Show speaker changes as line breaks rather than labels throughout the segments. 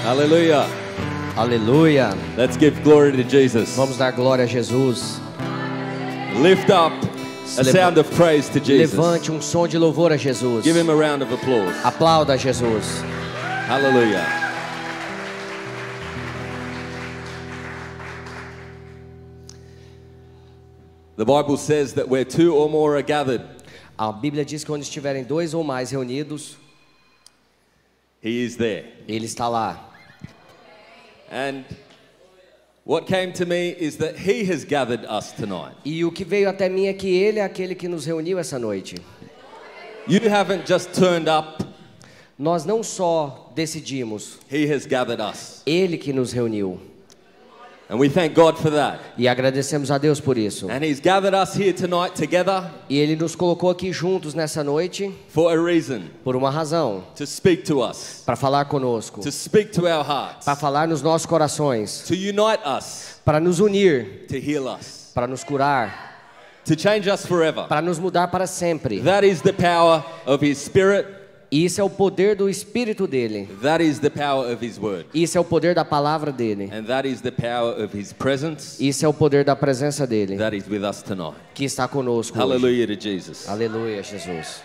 Hallelujah.
Aleluia.
Let's give glory to Jesus.
Vamos dar glória a Jesus.
Lift up a sound of praise to Jesus.
Levante som de louvor a Jesus.
Give him a round of applause.
Aplauda a Jesus.
Hallelujah. The Bible says that where two or more are gathered,
A Bíblia diz que onde estiverem dois ou mais reunidos,
he is there.
Ele está lá.
And what came to me is that he has gathered us tonight.
E o que veio até mim é que Ele é aquele que nos reuniu essa noite.
You haven't just turned up,
Nós não só decidimos,
he has gathered us.
Ele que nos reuniu.
And we thank God for that.
E agradecemos a Deus por isso.
And he's gathered us here tonight together
E Ele nos colocou aqui juntos nessa noite
for a reason,
por uma razão.
to speak to us,
Para falar conosco.
to speak to our hearts,
Para falar nos nossos corações.
to unite us,
Para nos unir.
to heal us,
Para nos curar.
to change us forever.
Para nos mudar para sempre.
That is the power of his spirit.
E isso é o poder do Espírito dele.
That is the power of his word.
Isso é o poder da palavra dele.
And that is the power of his presence
Isso é o poder da presença dele.
that is with us tonight.
Que está conosco hoje.
Hallelujah to Jesus.
Aleluia, Jesus.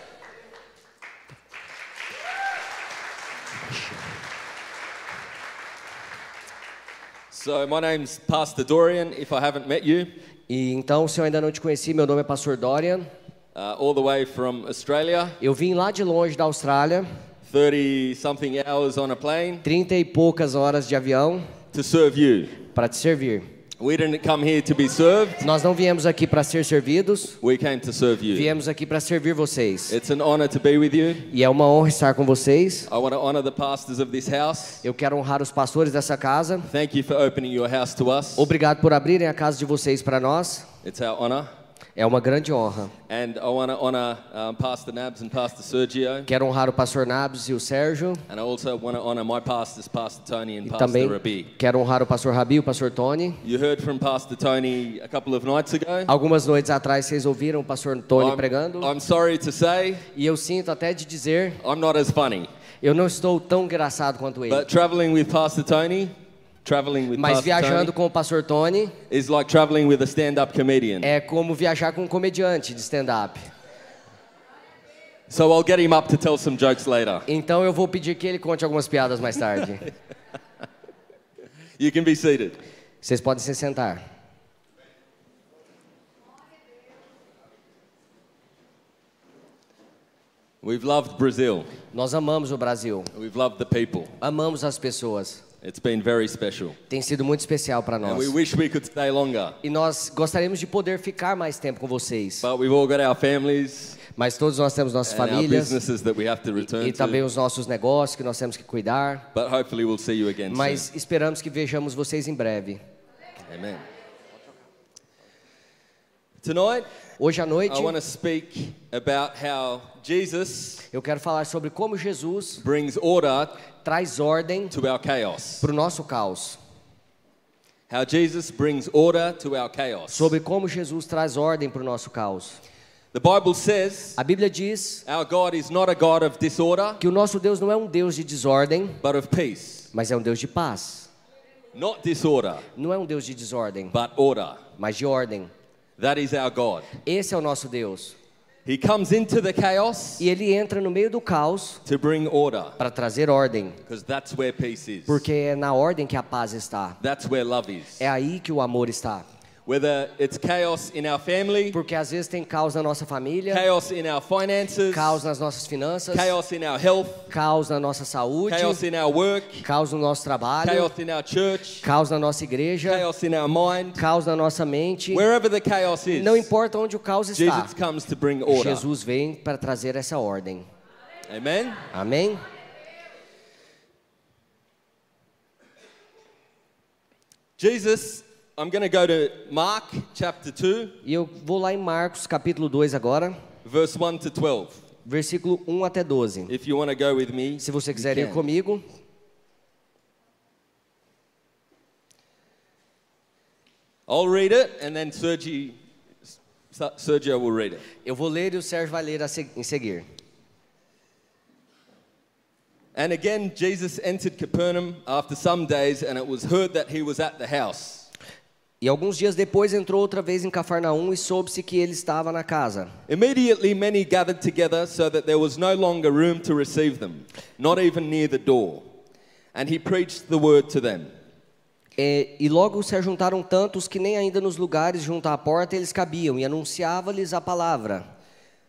So my name's Pastor Dorian, if I haven't met you,
E então, se eu ainda não te conheci, meu nome é Pastor Dorian.
all the way from Australia,
Eu vim lá de longe da Austrália,
30 something hours on a plane
30 e poucas horas de avião,
to serve you.
para te servir.
We didn't come here to be served,
Nós não viemos aqui para ser servidos,
we came to serve you.
viemos aqui para servir vocês.
It's an honor to be with you.
E é uma honra estar com vocês.
I want to honor the pastors of this house.
Eu quero honrar os pastores dessa casa.
Thank you for opening your house to us.
Obrigado por abrirem a casa de vocês para nós.
It's our honor.
É uma grande honra.
And I want to honor Pastor Nabs and Pastor Sergio.
Quero honrar o pastor Nabs e o Sérgio.
And I also want to honor my pastors, Pastor Tony and
E
Pastor
também
Rabi.
quero honrar o pastor Rabi e o pastor Tony.
You heard from Pastor Tony a couple of nights ago.
Algumas noites atrás vocês ouviram o pastor Tony pregando.
I'm sorry to say,
E eu sinto até de dizer,
I'm not as funny.
eu não estou tão engraçado quanto ele.
But traveling with Pastor Tony,
Mas viajando com o pastor Tony
is like traveling with a stand-up comedian.
é como viajar com um comediante de stand-up.
So I'll get him up to tell some jokes later.
Então eu vou pedir que ele conte algumas piadas mais tarde.
You can be seated.
Vocês podem se sentar.
We've loved Brazil.
Nós amamos o Brasil.
We've loved the people.
Amamos as pessoas.
It's been very special.
Tem sido muito especial para
And
nós.
we wish we could stay longer.
E nós gostaríamos de poder ficar mais tempo com vocês.
But we've all got our families
Mas todos nós temos nossas
and our
famílias
businesses that we have to return
e também
to.
os nossos negócios que nós temos que cuidar.
But hopefully we'll see you again
Mas esperamos que vejamos vocês em breve.
soon. Amen. Tonight,
Hoje à noite
I want to speak about how Jesus
eu quero falar sobre como Jesus
brings order
traz ordem
to our chaos.
para o nosso caos.
How Jesus brings order to our chaos.
Sobre como Jesus traz ordem para o nosso caos.
The Bible says
A Bíblia diz
our God is not a God of disorder,
que o nosso Deus não é um Deus de desordem,
but of peace.
mas é um Deus de paz.
Not disorder,
Não é um Deus de desordem,
but order.
mas de ordem.
That is our God.
Esse é o nosso Deus.
He comes into the chaos
E ele entra no meio do caos
to bring order,
para trazer ordem,
because that's where peace is.
porque é na ordem que a paz está.
That's where love is.
É aí que o amor está.
Whether it's chaos in our family,
Porque às vezes tem caos na nossa família,
chaos in our finances,
caos nas nossas finanças,
chaos in our health,
caos na nossa saúde,
chaos in our work,
caos no nosso trabalho,
chaos in our church,
caos na nossa igreja,
chaos in our mind.
caos na nossa mente.
Wherever the chaos is,
Não importa onde o caos está,
Jesus comes to bring order.
Jesus vem para trazer essa ordem.
Amen?
Amém?
Jesus, I'm going to go to Mark chapter 2,
E eu vou lá em Marcos capítulo 2 agora,
verse 1 to 12.
versículo 1 até 12.
If you want to go with me,
Se você
you
quiser ir
can.
comigo,
I'll read it and then Sergio will read it.
eu vou ler e o Sérgio vai ler em seguir.
And again, Jesus entered Capernaum after some days, and it was heard that he was at the house.
E alguns dias depois entrou outra vez em Cafarnaum e soube-se que ele estava na casa.
Immediately many gathered together so that there was no longer room to receive them, not even near the door. And he preached the word to them.
E logo se ajuntaram tantos que nem ainda nos lugares junto à porta eles cabiam, e anunciava-lhes a palavra.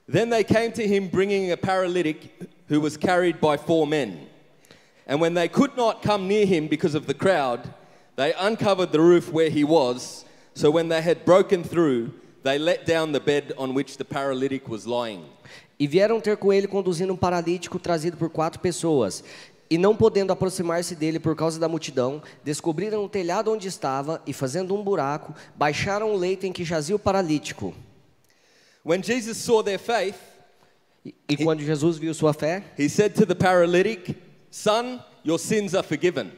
Then they came to him bringing a paralytic who was carried by 4 men. And when they could not come near him because of the crowd, they uncovered the roof where he was. So when they had broken through, they let down the bed on which the paralytic was lying.
E vieram ter com ele conduzindo um paralítico trazido por 4 pessoas. E não podendo aproximar-se dele por causa da multidão, descobriram o telhado onde estava e, fazendo um buraco, baixaram o leito em que jazia o paralítico.
When Jesus saw their faith,
E quando Jesus viu sua fé,
he said to the paralytic, "Son, your sins are forgiven."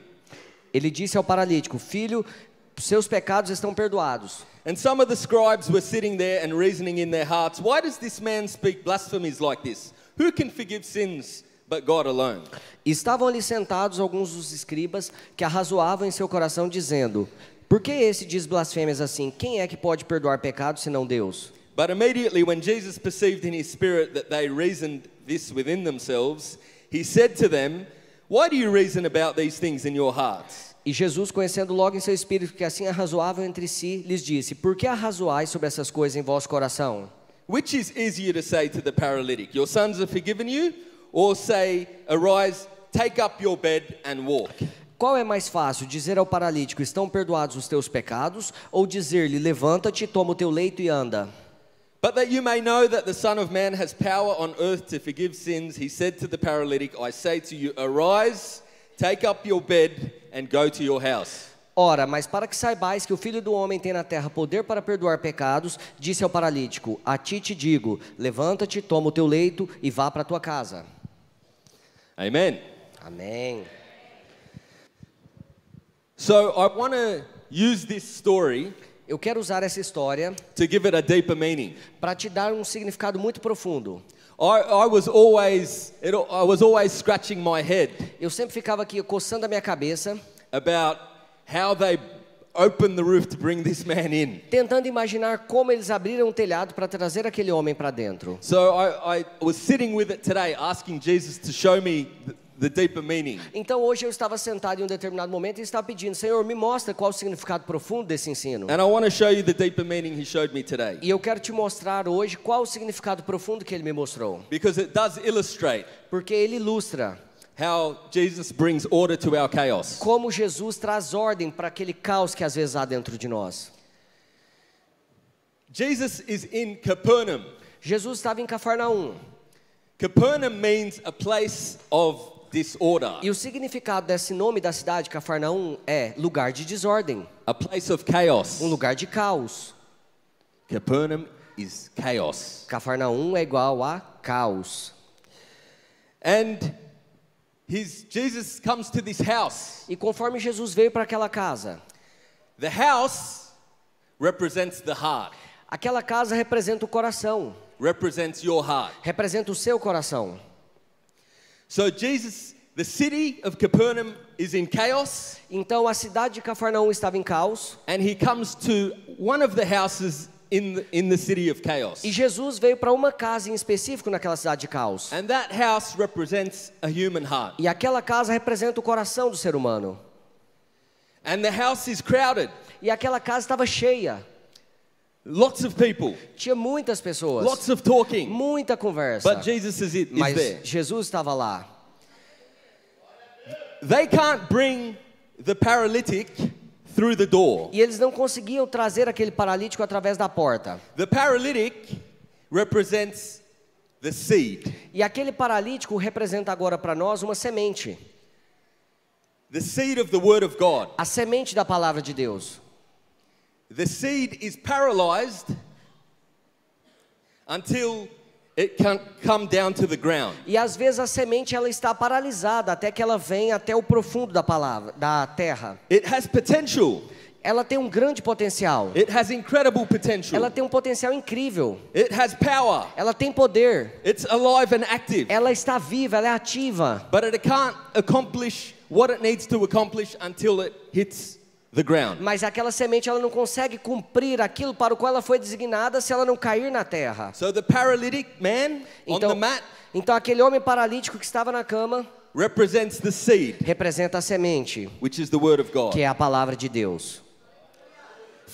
ele disse ao paralítico: Filho, seus pecados estão perdoados.
And some of the scribes were sitting there and reasoning in their hearts, "Why does this man speak blasphemies like this? Who can forgive sins but God alone?"
E estavam ali sentados alguns dos escribas que arrazoavam em seu coração, dizendo: Por que esse diz blasfêmias assim? Quem é que pode perdoar pecados senão Deus?
But immediately when Jesus perceived in his spirit that they reasoned this within themselves, he said to them, "Why do you reason about these things in your hearts?"
E Jesus, conhecendo logo em seu espírito que assim arrazoavam entre si, lhes disse: Por que arrazoais sobre essas coisas em vosso coração?
Which is easier to say to the paralytic, "Your sins are forgiven you," or say, "Arise, take up your bed and walk"?
Qual é mais fácil, dizer ao paralítico: Estão perdoados os teus pecados? Ou dizer-lhe: Levanta-te, toma o teu leito e anda?
But that you may know that the Son of Man has power on earth to forgive sins, he said to the paralytic, "I say to you, arise, take up your bed and go to your house."
Ora, mas para que saibais que o Filho do Homem tem na terra poder para perdoar pecados, disse ao paralítico: A ti te digo, levanta-te, toma o teu leito e vá para a tua casa.
Amen.
Amém.
So I want to use this story
Eu quero usar essa história
to give it a deeper meaning.
para te dar um significado muito profundo.
I was always scratching my head
Eu sempre ficava aqui coçando a minha cabeça,
about how they opened the roof to bring this man in.
tentando imaginar como eles abriram o telhado para trazer aquele homem para dentro.
So I was sitting with it today, asking Jesus to show me the deeper meaning.
Então hoje eu estava sentado em um determinado momento e estava pedindo: Senhor, me mostra qual o significado profundo desse ensino.
And I want to show you the deeper meaning he showed me today.
E eu quero te mostrar hoje qual o significado profundo que ele me mostrou.
Because it does illustrate
Porque ele ilustra
how Jesus brings order to our chaos.
como Jesus traz ordem para aquele caos que às vezes há dentro de nós.
Jesus is in Capernaum.
Jesus estava em Cafarnaum.
Capernaum means a place of disorder,
E o significado desse nome da cidade, Cafarnaum, é lugar de desordem,
a place of chaos.
um lugar de caos.
Capernaum is chaos.
Cafarnaum é igual a caos.
And Jesus comes to this house.
E conforme Jesus veio para aquela casa,
The house represents the heart,
aquela casa representa o coração,
represents your heart.
representa o seu coração.
So the city of Capernaum is in chaos,
Então a cidade de Cafarnaum estava em caos,
and he comes to one of the houses in the city of chaos.
e Jesus veio para uma casa em específico naquela cidade de caos.
And that house represents a human heart.
E aquela casa representa o coração do ser humano.
And the house is crowded.
E aquela casa estava cheia.
Lots of people,
Tinha muitas pessoas.
lots of talking.
Muita conversa.
But Jesus is
Mas
there.
Jesus estava lá.
They can't bring the paralytic through the door.
E eles não conseguiam trazer aquele paralítico através da porta.
The paralytic represents the seed.
E aquele paralítico representa agora para nós uma semente.
The seed of the word of God.
A semente da palavra de Deus.
The seed is paralyzed until it can come down to the ground.
E às vezes a semente ela está paralisada até que ela venha até o profundo da palavra, da terra.
It has potential,
ela tem um grande potencial.
It has incredible potential.
Ela tem um potencial incrível.
It has power.
Ela tem poder.
It's alive and active.
Ela está viva, ela é ativa.
But it can't accomplish what it needs to accomplish until it hits the ground.
Mas aquela semente ela não consegue cumprir aquilo para o qual ela foi designada se ela não cair na terra.
So the paralytic man on the mat
Então aquele homem paralítico que estava na cama
represents the seed,
representa a semente,
which is the word of God.
que é a palavra de Deus.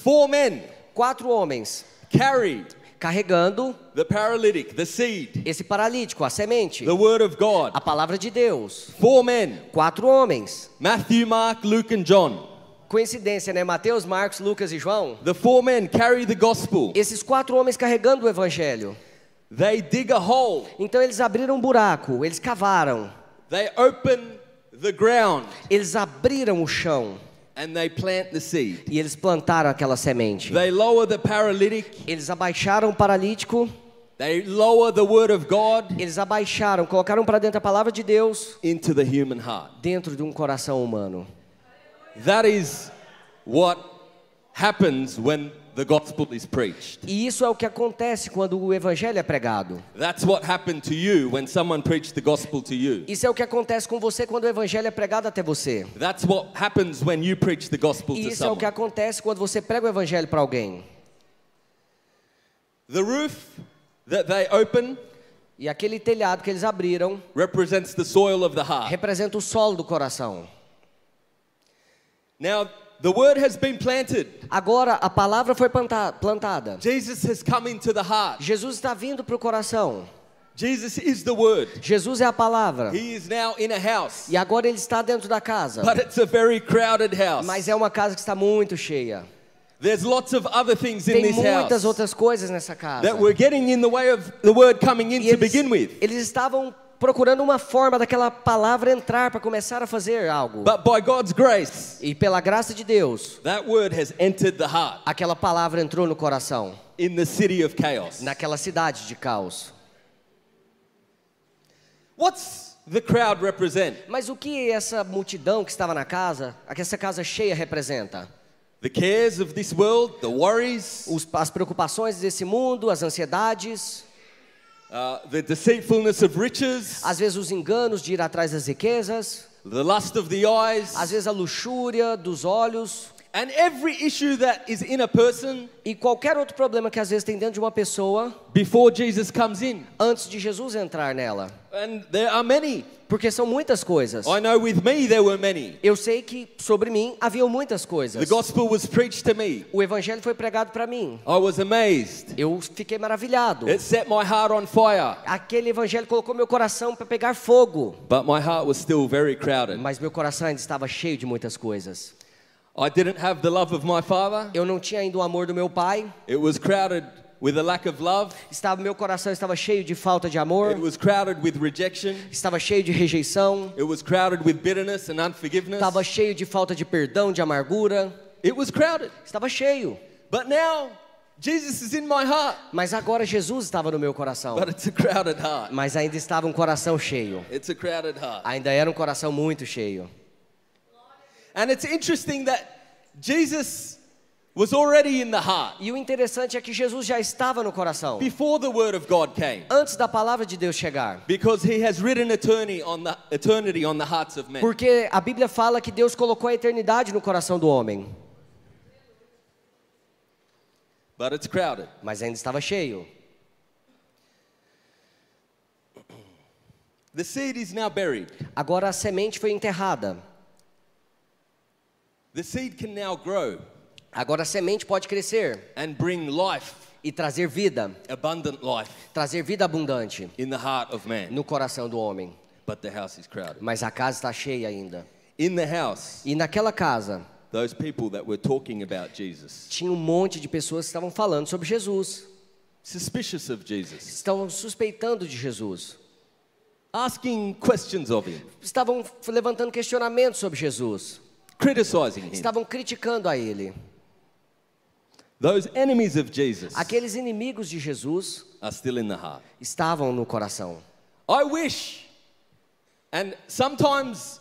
4 men
4 homens
carried
carregando
the paralytic, the seed,
esse paralítico, a semente,
the word of God.
a palavra de Deus.
4 men,
4 homens.
Matthew, Mark, Luke and John.
Coincidência, né? Mateus, Marcos, Lucas e João.
The 4 men carry the gospel.
Esses 4 homens carregando o evangelho.
They dig a hole.
Então eles abriram um buraco, eles cavaram.
They open the ground
Eles abriram o chão
and they plant the seed.
e eles plantaram aquela semente.
They lower the paralytic.
Eles abaixaram o paralítico,
They lower the word of God
eles abaixaram, colocaram para dentro a palavra de Deus,
into the human heart.
dentro de um coração humano.
That is what happens when the gospel is preached.
E isso é o que acontece quando o evangelho é pregado.
That's what happened to you when someone preached the gospel to you.
Isso é o que acontece com você quando o evangelho é pregado até você.
That's what happens when you preach the gospel
E
to
isso é o que
someone.
acontece quando você prega o evangelho para alguém.
The roof that they open
E aquele telhado que eles abriram
represents the soil of the heart.
representa o solo do coração.
Now, the word has been planted.
Agora a palavra foi plantada.
Jesus has come into the heart.
Jesus está vindo para o coração.
Jesus is the word.
Jesus é a palavra.
He is now in a house.
E agora ele está dentro da casa.
But it's a very crowded house.
Mas é uma casa que está muito cheia.
There's lots of other things in
Tem
this
muitas
house
outras coisas nessa casa.
that were getting in the way of the word coming in
E
to begin with.
eles estavam procurando uma forma daquela palavra entrar para começar a fazer algo.
But by God's grace,
E pela graça de Deus,
that word has entered the heart
aquela palavra entrou no coração,
in the city of chaos.
naquela cidade de caos.
What's the crowd represent?
Mas o que essa multidão que estava na casa, essa casa cheia representa?
The cares of this world, the worries,
As preocupações desse mundo, as ansiedades,
the deceitfulness of riches,
às vezes os enganos de ir atrás das riquezas,
the lust of the eyes,
às vezes a luxúria dos olhos,
and every issue that is in a person
e qualquer outro problema que às vezes tem dentro de uma pessoa
before Jesus comes in.
antes de Jesus entrar nela.
And there are many.
Porque são muitas coisas.
I know with me there were many.
Eu sei que sobre mim haviam muitas
The
coisas.
gospel was preached to me.
O evangelho foi pregado para mim.
I was amazed.
Eu fiquei maravilhado.
It set my heart on fire.
Aquele evangelho colocou meu coração para pegar fogo.
But my heart was still very crowded.
Mas meu coração ainda estava cheio de muitas coisas.
I didn't have the love of my father.
Eu não tinha ainda o amor do meu pai.
It was crowded with a lack of love.
Meu coração estava cheio de falta de amor.
It was crowded with rejection.
Estava cheio de rejeição.
It was crowded with bitterness and unforgiveness.
Estava cheio de falta de perdão, de amargura.
It was crowded.
Estava cheio.
But now Jesus is in my heart.
Mas agora Jesus estava no meu coração.
But it's a crowded heart.
Mas ainda estava um coração cheio.
It's a crowded heart.
Ainda era um coração muito cheio.
And it's interesting that Jesus was already in the heart
E o interessante é que Jesus já estava no coração
before the word of God came.
antes da palavra de Deus chegar.
Because he has written eternity on the hearts of men.
Porque a Bíblia fala que Deus colocou a eternidade no coração do homem.
But it's crowded.
Mas ainda estava cheio.
The seed is now buried.
Agora a semente foi enterrada.
The seed can now grow
Agora a semente pode crescer
and bring life,
e trazer vida.
abundant life,
Trazer vida abundante
in the heart of man.
no coração do homem.
But the house is crowded.
Mas a casa está cheia ainda.
In the house,
E naquela casa
those people that were talking about Jesus,
tinha um monte de pessoas que estavam falando sobre Jesus.
suspicious of Jesus,
Estavam suspeitando de Jesus.
asking questions of him,
Estavam levantando questionamentos sobre Jesus.
criticizing him.
Estavam criticando a ele.
Those enemies of Jesus
Aqueles inimigos de Jesus
are still in the heart.
estavam no coração.
I wish, and sometimes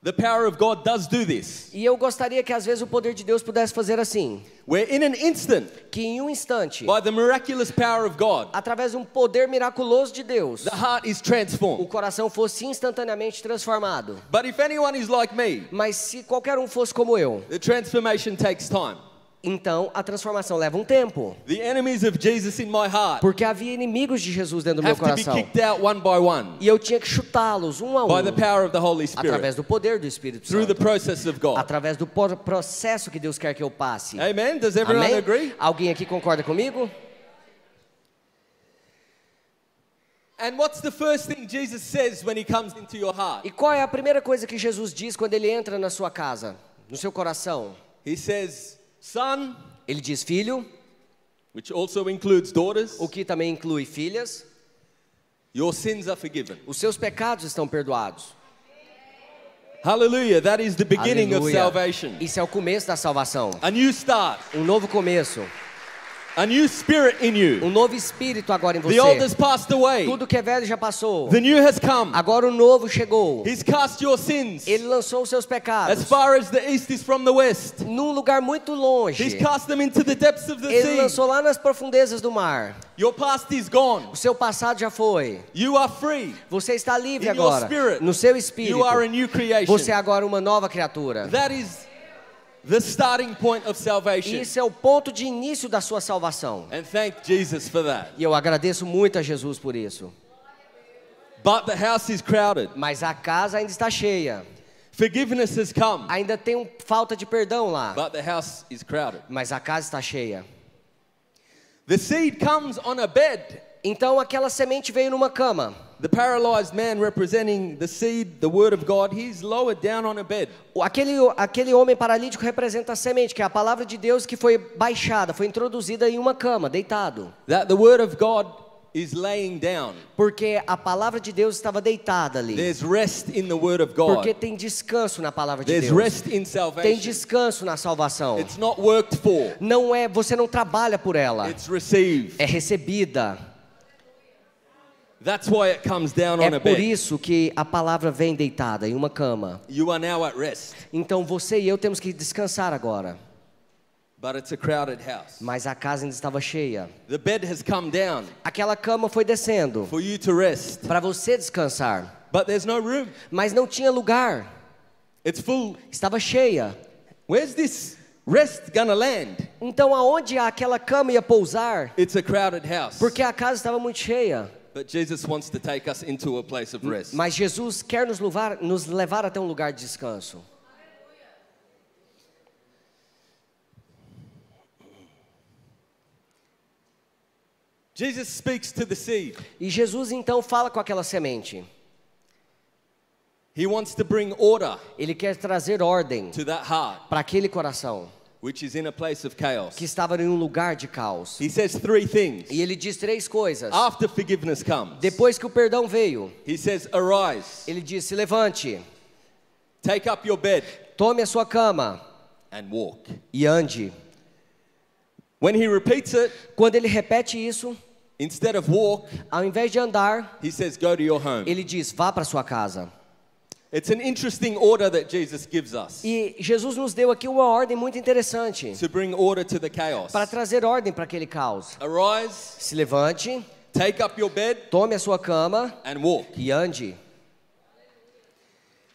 the power of God does do this.
E eu gostaria que às vezes o poder de Deus pudesse fazer assim,
Where in an instant,
que em um instante,
by the miraculous power of God,
através de um poder miraculoso de Deus,
the heart is
o
transformed.
coração fosse instantaneamente transformado.
But if anyone is like me,
Mas se qualquer um fosse como eu,
the transformation takes time.
então a transformação leva um tempo.
The enemies of Jesus in my heart
Porque havia inimigos de Jesus dentro do meu
have to be
coração.
kicked out one by one
E eu tinha que chutá-los um a
by the
um,
power of the Holy Spirit
através do poder do Espírito
through the
Santo,
process of God.
através do processo que Deus quer que eu passe.
Amen? Does everyone
Amém?
agree?
Alguém aqui concorda comigo?
And what's the first thing Jesus says when he comes into your heart?
E qual é a primeira coisa que Jesus diz quando ele entra na sua casa, no seu coração?
He says, son,
Ele diz filho,
which also includes daughters,
o que também inclui filhas,
your sins are forgiven.
os seus pecados estão perdoados.
Hallelujah. That is the beginning of
Aleluia.
salvation.
Isso é o começo da salvação.
A new start,
Um novo começo.
a new spirit in you.
Um novo espírito agora em
The old has
você.
passed away.
Tudo que é velho já passou.
The new has come.
Agora o novo chegou.
He's cast your sins
Ele lançou os seus
as
pecados
far as the east is from the west.
num lugar muito
He's
longe.
cast them into the depths of the
Ele
sea.
lançou lá nas profundezas do mar.
Your past is gone.
O seu passado já foi.
You are free.
Você está livre
In your
agora.
spirit,
No seu espírito.
You are a new creation.
Você é agora uma nova criatura.
That is the starting point of salvation.
Isso é o ponto de início da sua salvação.
And thank Jesus for that.
E eu agradeço muito a Jesus por isso.
But the house is crowded.
Mas a casa ainda está cheia.
Forgiveness has come.
Ainda tem falta de perdão lá.
But the house is crowded.
Mas a casa está cheia.
The seed comes on a bed.
Então aquela semente veio numa cama.
The paralyzed man representing the seed, the word of God, he's lowered down on a bed.
Aquele homem paralítico representa a semente, que é a palavra de Deus que foi baixada, foi introduzida em uma cama, deitado.
That the word of God is laying down.
Porque a palavra de Deus estava deitada ali.
There's rest in the word of
Porque
God.
tem descanso na palavra de
There's
Deus.
rest in
Tem
salvation.
descanso na salvação.
It's not worked for.
Não é, você não trabalha por ela.
It's received.
É recebida.
That's why it comes down on
É
a
por
bed.
isso que a palavra vem deitada em uma cama.
You are now at rest.
Então você e eu temos que descansar agora.
But it's a crowded house.
Mas a casa ainda estava cheia.
The bed has come down
Aquela cama foi descendo
for you to rest.
para você descansar.
But there's no room.
Mas não tinha lugar.
It's full.
Estava cheia.
Where's this rest gonna land?
Então aonde aquela cama ia pousar?
It's a crowded house.
Porque a casa estava muito cheia.
But Jesus wants to take us into a place of rest.
Mas Jesus quer nos levar até um lugar de descanso.
Jesus speaks to the seed.
E Jesus então fala com aquela semente.
He wants to bring order
Ele quer trazer ordem
to that heart,
para aquele coração
which is in a place of chaos.
que estava em um lugar de caos.
He says three things.
E ele diz três coisas.
After forgiveness comes,
Depois que o perdão veio,
he says, arise,
ele diz: se levante,
take up your bed,
tome a sua cama
and walk.
e ande.
When he repeats it,
Quando ele repete isso,
instead of walk,
ao invés de andar,
he says, go to your home.
ele diz: vá para sua casa.
It's an interesting order that Jesus gives us
E Jesus nos deu aqui uma ordem muito interessante
to bring order to the chaos.
para trazer ordem para aquele caos.
Arise,
Se levante,
take up your bed,
tome a sua cama
and walk.
e ande.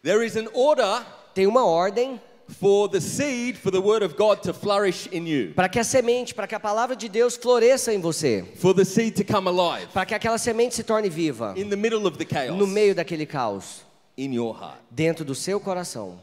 There is an order
Tem uma ordem
for the seed, for the word of God to flourish in you,
para que a semente, para que a palavra de Deus floresça em você,
for the seed to come alive
para que aquela semente se torne viva
in the middle of the chaos,
no meio daquele caos,
in your heart.
dentro do seu coração.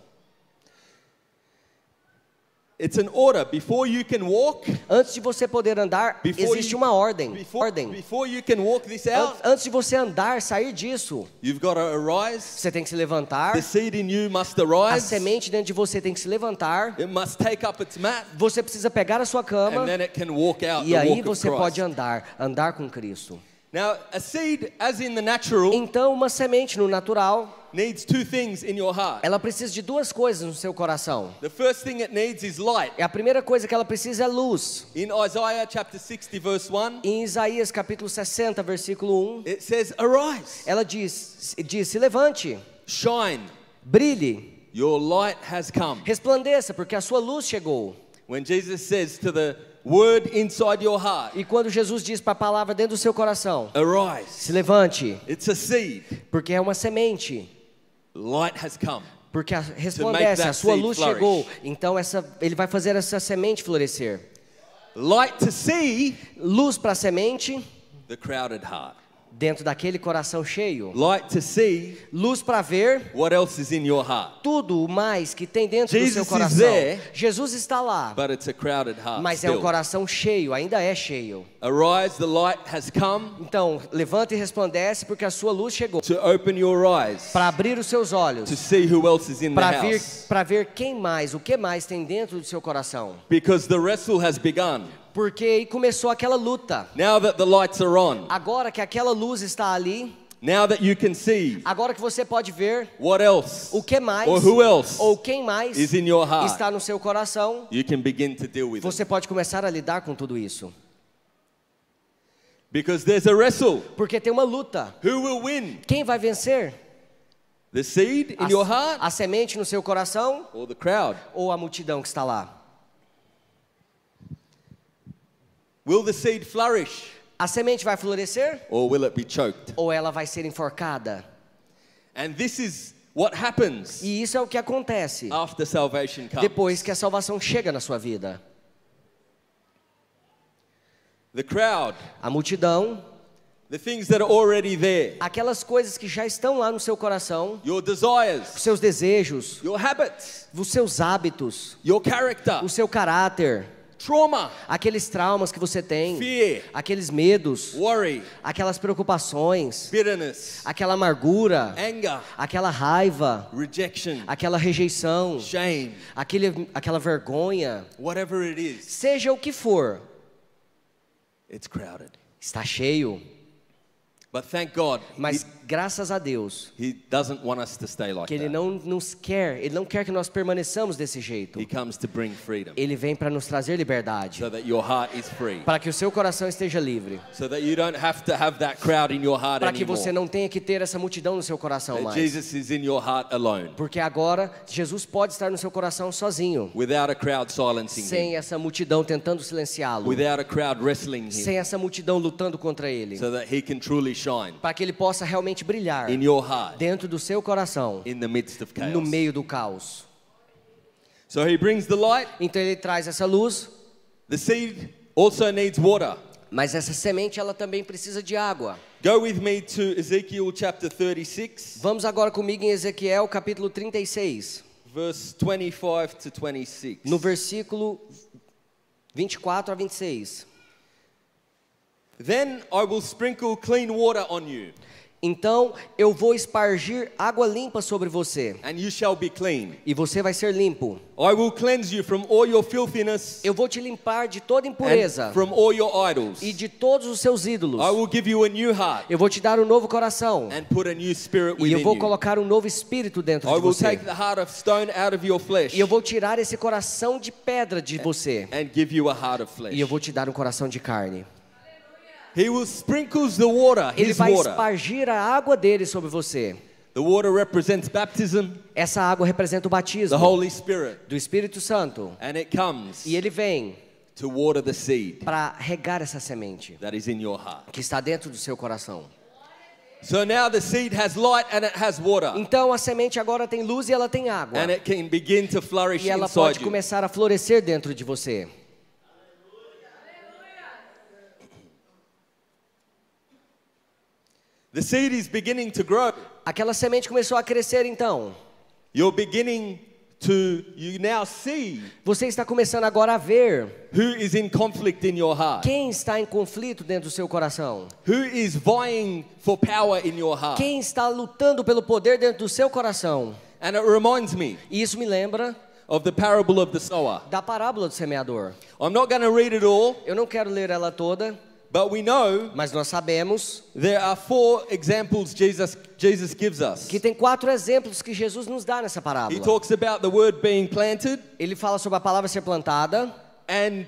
It's an order. Before you can walk,
Antes de você poder andar,
before
existe
you-
uma ordem.
before you can walk this out,
Antes de você andar, sair disso,
you've got to arise.
você tem que se levantar.
The seed in you must
A
arise.
semente dentro de você tem que se levantar.
It must take up its mat,
Você precisa pegar a sua cama
and then it can walk out
e
the
aí
walk of
você pode
Christ.
andar com Cristo.
Now, a seed, as in the natural,
Então, uma semente no natural,
needs two things in your heart.
ela precisa de duas coisas no seu coração.
The first thing it needs is light.
A primeira coisa que ela precisa é luz.
In Isaiah chapter 60 verse 1,
Em Isaías capítulo 60, versículo 1,
it says, arise,
ela diz: se levante,
shine,
brilhe,
Your light has come.
Resplandeça, porque a sua luz chegou.
When Jesus says to the word inside your heart,
E quando Jesus diz para a palavra dentro do seu coração,
arise,
se levante,
it's a seed.
porque é uma semente.
Light has come.
Porque resplandece, a sua luz chegou. Então ele vai fazer essa semente florescer.
Light to see
Luz para a semente,
the crowded heart.
dentro daquele coração cheio.
Light to see
Luz para ver
what else is in your heart.
tudo o mais que tem dentro do
Jesus
seu
is
coração.
there,
Jesus está lá,
But it's a crowded heart
mas é um
still.
coração cheio, ainda é cheio.
Arise, the light has come
Então, levanta e resplandece, porque a sua luz chegou.
to open your eyes
Para abrir os seus olhos,
to see who else is in the house.
para ver quem mais, o que mais tem dentro do seu coração.
Because the wrestle has begun.
Porque aí começou aquela luta.
Now that the lights are on,
Agora que aquela luz está ali,
now that you can see
agora que você pode ver
what else
o que mais
or who else
ou quem mais
is in your heart,
está no seu coração,
you can begin to deal with it.
você pode começar a lidar com tudo isso.
Because there's a wrestle.
Porque tem uma luta.
Who will win?
Quem vai vencer?
The seed in your heart
A semente no seu coração
or the crowd?
ou a multidão que está lá?
Will the seed flourish
A semente vai florescer
or will it be choked?
ou ela vai ser enforcada?
And this is what happens
E isso é o que acontece
after salvation comes.
depois que a salvação chega na sua vida.
The crowd,
A multidão,
the things that are already there,
aquelas coisas que já estão lá no seu coração,
your desires,
os seus desejos,
your habits,
os seus hábitos,
your character,
o seu caráter,
trauma,
aqueles traumas que você tem,
fear,
aqueles medos,
worry,
aquelas preocupações,
bitterness,
aquela amargura,
anger,
aquela raiva,
rejection,
aquela rejeição,
shame,
aquela vergonha,
whatever it is,
seja o que for,
it's crowded.
está cheio.
But thank God,
Mas graças a Deus
he doesn't want us to stay like
que Ele
that.
não nos quer, Ele não quer que nós permaneçamos desse jeito.
He comes to bring freedom,
Ele vem para nos trazer liberdade,
so that your heart is free,
para que o seu coração esteja livre,
so that you don't have to have that crowd in your heart
para que
anymore.
você não tenha que ter essa multidão no seu coração
That
mais.
Jesus is in your heart alone,
Porque agora Jesus pode estar no seu coração sozinho,
without a crowd silencing him,
sem essa multidão tentando silenciá-lo,
without a crowd wrestling him,
sem essa multidão lutando contra ele,
so that he can truly shine
para que ele possa realmente brilhar
in your heart
dentro do seu coração,
in the midst of
no
chaos.
meio do caos.
So he brings the light.
Então ele traz essa luz,
The seed also needs water.
mas essa semente ela também precisa de água.
Go with me to Ezekiel chapter 36,
Vamos agora comigo em Ezequiel capítulo 36,
verse 25 to 26.
no versículo 24 a 26.
Then I will sprinkle clean water on you,
Então eu vou espargir água limpa sobre você,
and you shall be clean.
e você vai ser limpo.
I will cleanse you from all your filthiness
Eu vou te limpar de toda impureza
and from all your idols.
e de todos os seus ídolos.
I will give you a new heart
Eu vou te dar um novo coração
and put a new spirit
e eu
within
vou
you.
colocar um novo espírito dentro
I
de
will
você.
take the heart of stone out of your flesh
E eu vou tirar esse coração de pedra de você
and give you a heart of flesh.
e eu vou te dar um coração de carne.
He will sprinkles the water,
Ele
his
vai
water.
espargir a água dele sobre você.
The water represents baptism,
Essa água representa o
the
batismo
Holy Spirit,
do Espírito Santo.
and it comes
E ele vem
to water the seed
para regar essa semente
that is in your heart.
que está dentro do seu coração.
So now the seed has light and it has water,
Então a semente agora tem luz e ela tem água.
and it can begin to flourish
E ela
inside
pode
you.
começar a florescer dentro de você.
The seed is beginning to grow.
Aquela semente começou a crescer então.
You're beginning to, you now see
Você está começando agora a ver
who is in conflict in your heart,
quem está em conflito dentro do seu coração.
who is vying for power in your heart.
Quem está lutando pelo poder dentro do seu coração.
And it reminds me
E isso me lembra
of the parable of the sower.
da parábola do semeador.
I'm not going to read it all,
Eu não quero ler ela toda,
but we know
mas nós sabemos
there are 4 examples Jesus gives us.
que tem 4 exemplos que Jesus nos dá nessa
He
parábola.
talks about the word being planted
Ele fala sobre a palavra ser plantada
and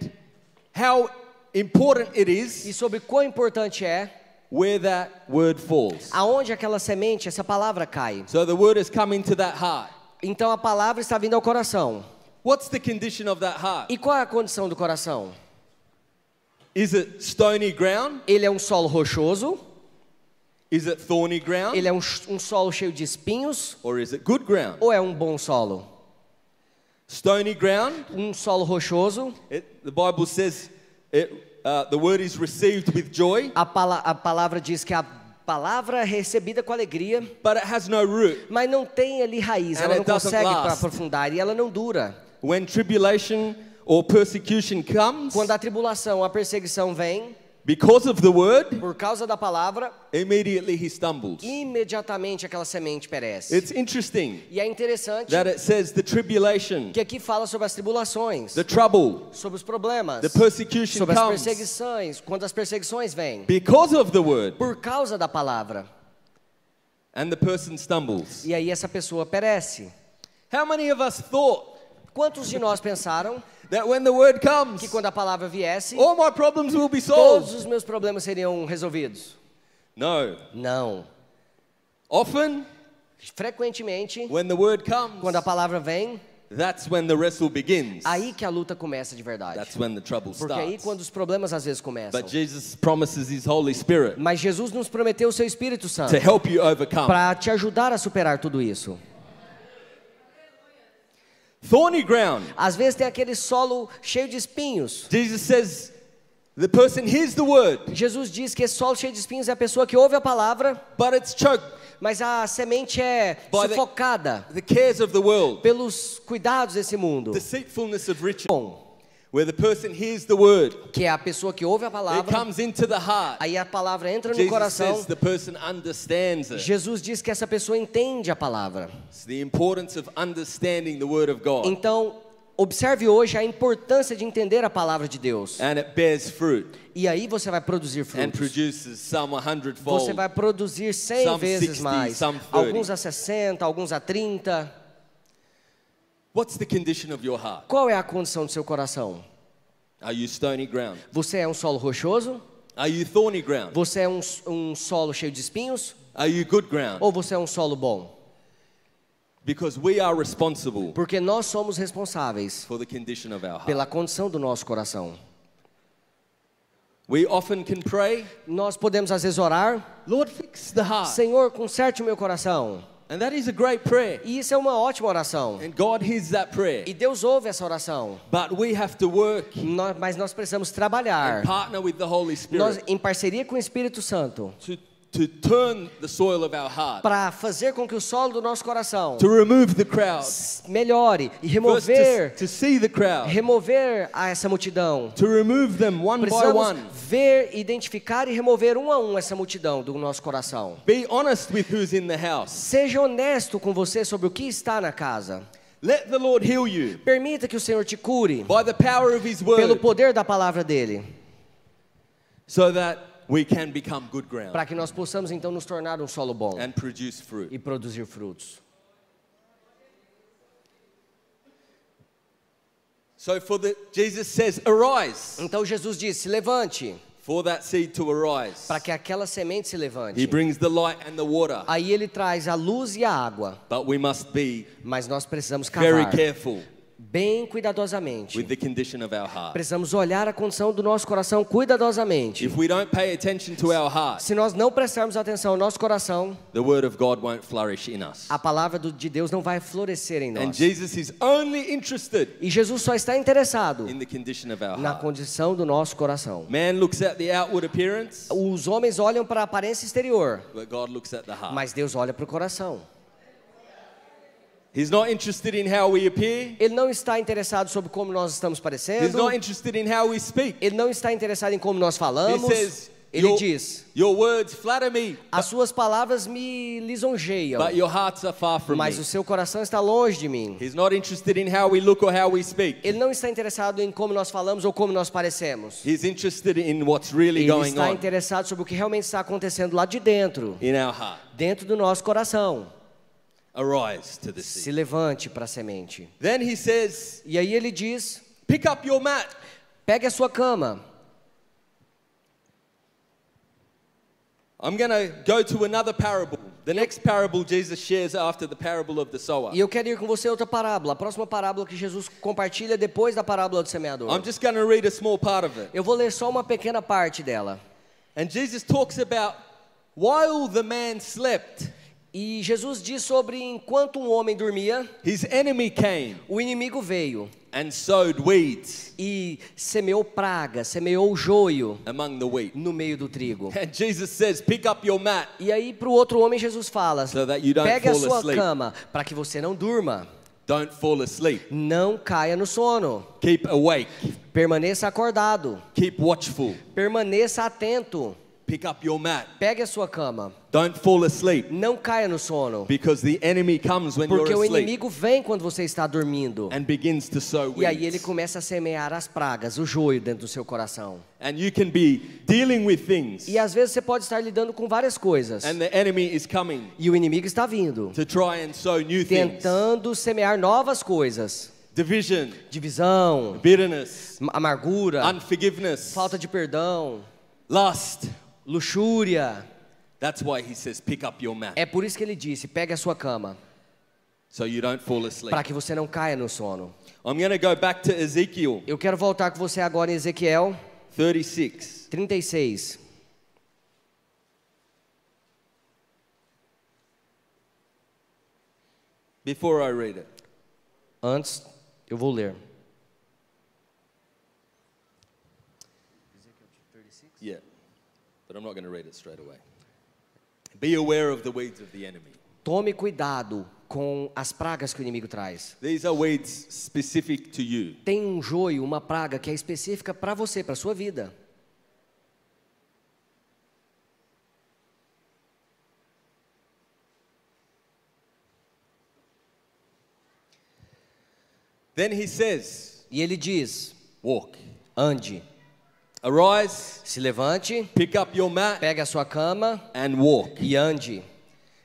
how important it
e
is
sobre quão importante é
where that word falls.
aonde aquela semente, essa palavra cai.
So the word has come into that heart.
Então a palavra está vindo ao coração.
What's the condition of that heart?
E qual é a condição do coração?
Is it stony ground?
Ele é um solo rochoso?
Is it thorny ground?
Ele é um solo cheio de espinhos?
Or is it good ground?
Ou é um bom solo?
Stony ground,
Um solo rochoso?
the Bible says the word is received with joy,
A palavra diz que a palavra é recebida com alegria,
but it has no root.
mas não tem ali raiz,
And
ela não
it doesn't
consegue
last.
aprofundar e ela não dura.
When tribulation or persecution comes,
Quando a tribulação, a perseguição vem,
because of the word,
por causa da palavra,
immediately he stumbles.
imediatamente aquela semente perece.
It's interesting
E é interessante
that it says the tribulation,
que aqui fala sobre as tribulações,
the trouble,
sobre os problemas,
the persecution
sobre as
comes
perseguições, quando as perseguições vêm,
because of the word,
por causa da palavra.
and the person stumbles.
E aí essa pessoa perece.
How many of us thought
Quantos de nós pensaram
that when the word comes,
que quando a palavra viesse,
all my problems will be
todos
solved?
os meus problemas seriam resolvidos?
No.
Não.
Often,
Frequentemente,
when the word comes,
quando a palavra vem,
that's when the wrestle begins.
aí que a luta começa de verdade.
That's when the trouble
Porque aí
starts.
quando os problemas às vezes começam.
But Jesus promises his Holy Spirit
Mas Jesus nos prometeu o seu Espírito Santo
to help you overcome.
para te ajudar a superar tudo isso.
Thorny ground.
Às vezes tem aquele solo cheio de espinhos.
Jesus says the person hears the word,
Jesus diz que esse solo cheio de espinhos é a pessoa que ouve a palavra,
but it's choked
mas a semente é
By the-
sufocada
the cares of the world,
pelos cuidados desse mundo.
deceitfulness of riches.
Bom,
Where the person hears the word,
que é a pessoa que ouve a
it
palavra,
comes into the heart.
aí a palavra entra no
Jesus
coração.
says the person understands it.
Jesus diz que essa pessoa entende a palavra.
It's the importance of understanding the word of God,
Então, observe hoje a importância de entender a palavra de Deus.
and it bears fruit
E aí você vai produzir
and
frutos.
produces some 100-fold.
Você vai produzir 100
Some
vezes
60,
mais.
some 30.
Alguns a 60, alguns a 30.
What's the condition of your heart?
Qual é a condição do seu coração?
Are you stony ground?
Você é um solo rochoso?
Are you thorny ground?
Você é um solo cheio de espinhos?
Are you good ground?
Ou você é um solo bom?
Because we are responsible
Porque nós somos responsáveis
for the condition of our heart.
pela condição do nosso coração.
We often can pray,
Nós podemos às vezes orar,
Lord, fix the heart.
Senhor, conserte o meu coração.
And that is a great prayer.
E isso é uma ótima oração.
And God hears that prayer.
E Deus ouve essa oração.
But we have to work
Mas nós precisamos
and
trabalhar
partner with the Holy Spirit
em parceria com o Espírito Santo
to turn the soil of our heart,
para fazer com que o solo do nosso coração
to remove the crowd.
melhore e
First,
remover
to see the crowd,
essa multidão.
to remove them one by
Precisamos
one.
ver, identificar e remover um a um essa multidão do nosso coração.
Be honest with who's in the house.
Seja honesto com você sobre o que está na casa.
Let the Lord heal you
Permita que o Senhor te cure
by the power of His
pelo
word,
poder da palavra dele,
so that we can become good ground
para que nós possamos então nos tornar um solo bom
and produce fruit.
e produzir frutos.
So Jesus says, arise,
Então Jesus disse: levante,
for that seed to arise.
para que aquela semente se levante.
He brings the light and the water,
Aí ele traz a luz e a água,
but we must be
mas nós precisamos
very
cavar
careful
bem cuidadosamente.
with the condition of our heart.
Precisamos olhar a condição do nosso coração cuidadosamente.
If we don't pay attention to our heart,
Se nós não prestarmos atenção ao nosso coração,
the word of God won't flourish in us.
a palavra de Deus não vai florescer em
And
nós.
Jesus is only interested
E Jesus só está interessado
in the condition of our
na
heart.
condição do nosso coração.
Man looks at the outward appearance,
Os homens olham para a aparência exterior,
but God looks at the heart.
mas Deus olha para o coração.
He's not interested in how we appear.
Ele não está interessado sobre como nós estamos
He's
parecendo.
not interested in how we speak.
Ele não está interessado em como nós
He
falamos.
says,
Ele diz:
your words flatter me,
as suas palavras me lisonjeiam,
but your hearts are far from me.
mas o seu coração está longe de mim.
He's not interested in how we look or how we speak.
Ele não está interessado em como nós falamos ou como nós parecemos.
He's interested in what's really
Ele
going
está
on
interessado sobre o que realmente está acontecendo lá de dentro,
in our heart.
dentro do nosso coração.
Arise to the
Se
sea.
levante para a semente.
Then he says,
E aí ele diz:
pick up your mat.
pegue a sua cama.
I'm going to go to another parable The next parable Jesus shares after the parable of the sower.
E eu quero ir com você a outra parábola, a próxima parábola que Jesus compartilha depois da parábola do semeador.
I'm just going to read a small part of it.
Eu vou ler só uma pequena parte dela.
And Jesus talks about while the man slept,
E Jesus diz sobre enquanto um homem dormia,
his enemy came
o inimigo veio
and sowed weeds
e semeou praga, semeou joio
among the wheat.
no meio do trigo.
And Jesus says, pick up your mat
E aí para o outro homem Jesus fala,
so that you don't
pegue a
fall
sua
asleep.
cama para que você não durma,
Don't fall asleep.
não caia no sono,
Keep awake.
permaneça acordado,
Keep watchful.
permaneça atento,
Pick up your mat.
pegue a sua cama,
Don't fall asleep
não caia no sono,
because the enemy comes when
porque
you're
o
asleep
inimigo vem quando você está dormindo.
and begins to sow
E aí ele
weeds.
começa a semear as pragas, o joio dentro do seu coração.
And you can be dealing with things
E às vezes você pode estar lidando com várias coisas.
and the enemy is coming
E o inimigo está vindo,
to try and sow new things.
tentando semear novas coisas.
Division,
Divisão,
bitterness,
amargura,
unforgiveness,
falta de perdão,
lust.
luxúria.
That's why he says pick up your mat
É por isso que ele disse, pegue a sua cama,
so you don't fall asleep.
para que você não caia no sono.
I'm going to go back to Ezekiel
Eu quero voltar com você agora em Ezequiel
36.
36.
Before I read it.
Antes, eu vou ler.
Yeah. But I'm not going to read it straight away. Be aware of the weeds of the enemy.
Tome cuidado com as pragas que o inimigo traz.
These are weeds specific to you.
Tem um joio, uma praga que é específica para você, para a sua vida.
Then he says,
E ele diz,
walk.
ande,
Arise,
se levante,
pick up your mat
pegue a sua cama
and walk.
e ande.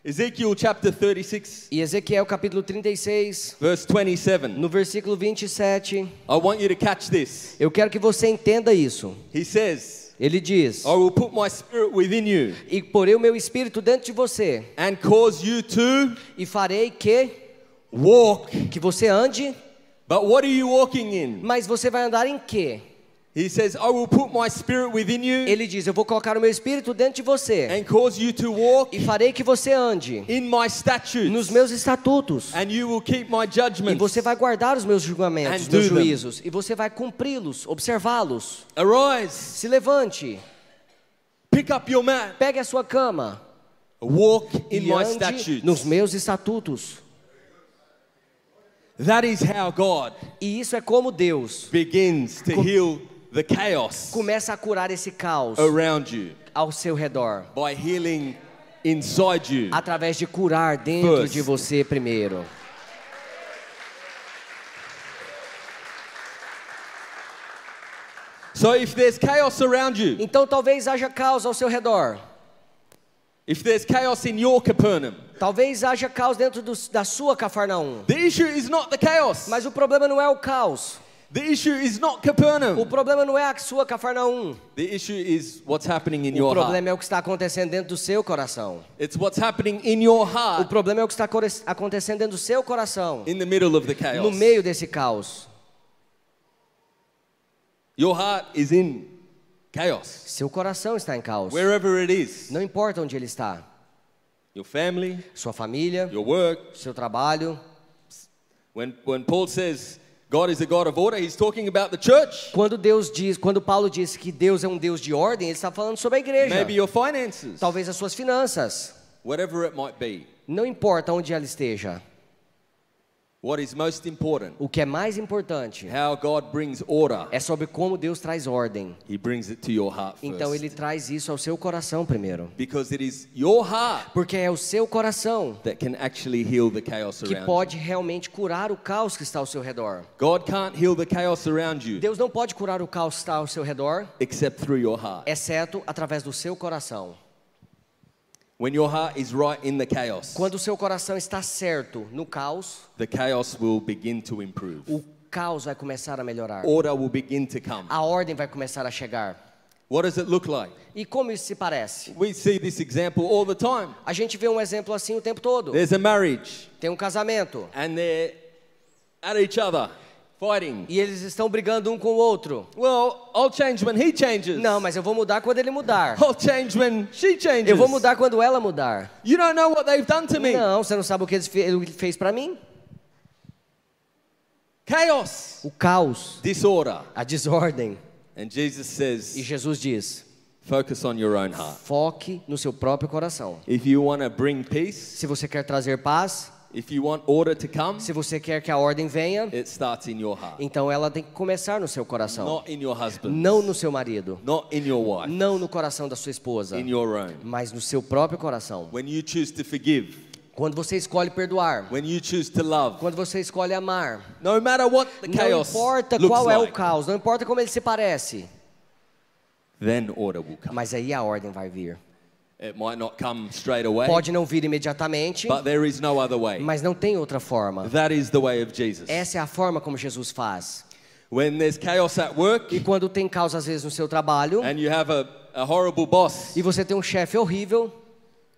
Ezekiel chapter 36,
E Ezequiel capítulo 36,
verse 27.
no versículo 27,
I want you to catch this.
eu quero que você entenda isso.
He says,
Ele diz,
I will put my spirit within you
e porei o meu espírito dentro de você,
and cause you to
e farei
walk.
que você ande,
But what are you walking in?
mas você vai andar em quê?
He says, I will put my spirit within you
Ele diz, eu vou colocar o meu espírito dentro de você,
and cause you to walk
e farei que você ande
in my statutes,
nos meus estatutos,
and you will keep my
e
judgments.
você vai guardar os meus julgamentos,
And
meus
do them.
juízos, e você vai cumpri-los, observá-los.
Arise,
Se levante,
pick up your mat,
pegue a sua cama
walk in
e
my
ande
statutes.
nos meus estatutos.
That is how God
E isso é como Deus
begins to heal the chaos
começa a curar esse caos
around you
ao seu redor,
by healing inside you.
através de curar dentro
First.
de você primeiro.
So if there's chaos around you,
Então talvez haja caos ao seu redor.
if there's chaos in your Capernaum,
Talvez haja caos dentro da sua Cafarnaum.
the issue is not the chaos.
Mas o problema não é o caos.
The issue is not
O
Capernaum.
problema não é a sua Cafarnaum.
The issue is what's happening in
O
your heart.
problema é o que está acontecendo dentro do seu coração.
It's what's happening in your
O
heart
problema é o que está acontecendo dentro do seu coração,
in the middle of the
no
chaos.
meio desse caos.
Your heart is in chaos.
Seu coração está em caos.
Wherever it is.
Não importa onde ele está.
Your family,
Sua família,
your work.
seu trabalho.
When Paul says God is a God of order, he's talking about the church.
Quando Paulo diz que Deus é um Deus de ordem, ele está falando sobre a igreja.
Maybe your finances.
Talvez as suas finanças.
Whatever it might be.
Não importa onde ela esteja.
What is most important,
O que é mais importante
how God brings order.
é sobre como Deus traz ordem.
He brings it to your heart first.
Então ele traz isso ao seu coração primeiro.
Because it is your heart
Porque é o seu coração
that can actually heal the chaos
que
around
pode realmente curar o caos que está ao seu redor.
you. God can't heal the chaos around you
Deus não pode curar o caos que está ao seu redor,
except through your heart.
exceto através do seu coração.
When your heart is right in the chaos,
Quando o seu coração está certo no caos,
the chaos will begin to improve.
o caos vai começar a melhorar.
Order will begin to come.
A ordem vai começar a chegar.
What does it look like?
E como isso se parece?
We see this example all the time.
A gente vê um exemplo assim o tempo todo.
There's a marriage,
Tem um casamento
and they're at each other, fighting.
e eles estão brigando um com o outro.
Well, I'll change when he changes.
Não, mas eu vou mudar quando ele mudar.
I'll change when she changes.
Eu vou mudar quando ela mudar.
You don't know what they've done to me.
Não, você não sabe o que ele fez para mim?
Chaos,
O caos,
disorder.
a desordem.
And Jesus
E
says,
Jesus diz:
focus on your own heart.
foque no seu próprio coração.
If you want to bring peace,
Se você quer trazer paz,
if you want order to come,
se você quer que a ordem venha,
it starts in your heart.
então ela tem que começar no seu coração.
Not in your husband.
Não no seu marido,
Not in your wife.
não no coração da sua esposa,
In your own.
mas no seu próprio coração.
When you choose to forgive,
Quando você escolhe perdoar,
when you choose to love,
quando você escolhe amar,
no matter what the
não
chaos
importa
looks
qual é o
like,
caos, não importa como ele se parece,
then order will come.
mas aí a ordem vai vir.
It might not come straight away,
Pode não vir imediatamente,
but there is no other way.
mas não tem outra forma.
That is the way of Jesus.
Essa é a forma como Jesus faz.
When there's chaos at work
E quando tem caos às vezes no seu trabalho,
and you have a horrible boss,
e você tem um chefe horrível,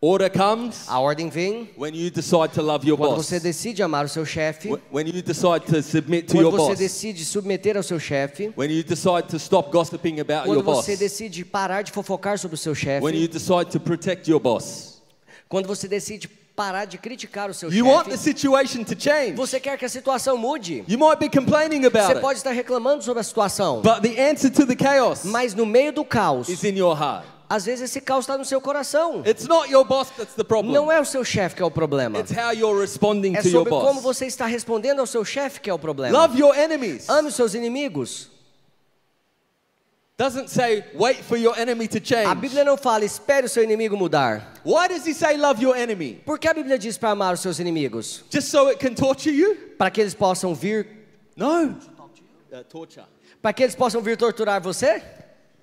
order comes
a ordem vem
when you decide to love your
quando
boss.
você decide amar o seu chefe,
When you decide to submit to
quando
your
você
boss.
decide submeter ao seu chefe,
When you decide to stop gossiping about
quando
your boss.
você decide parar de fofocar sobre o seu
When you
chefe,
decide to protect your boss.
quando você decide parar de criticar o seu
You want the
chefe,
situation to change.
você quer que a situação mude.
You might be complaining about
Você
it.
pode estar reclamando sobre a situação,
But the answer to the chaos
mas no meio do caos,
is in your heart.
às vezes esse caos está no seu coração.
It's not your boss that's the problem.
Não é o seu chefe que é o problema.
It's how you're responding
É
to your
sobre como
boss.
você está respondendo ao seu chefe que é o problema.
Love your enemies.
Ame os seus inimigos.
Doesn't say wait for your enemy to
A
change.
Bíblia não fala espere o seu inimigo mudar.
Why does he say love your enemy?
Por que a Bíblia diz para amar os seus inimigos?
Just so it can torture you?
Para que eles possam vir,
No. Torture.
para que eles possam vir torturar você?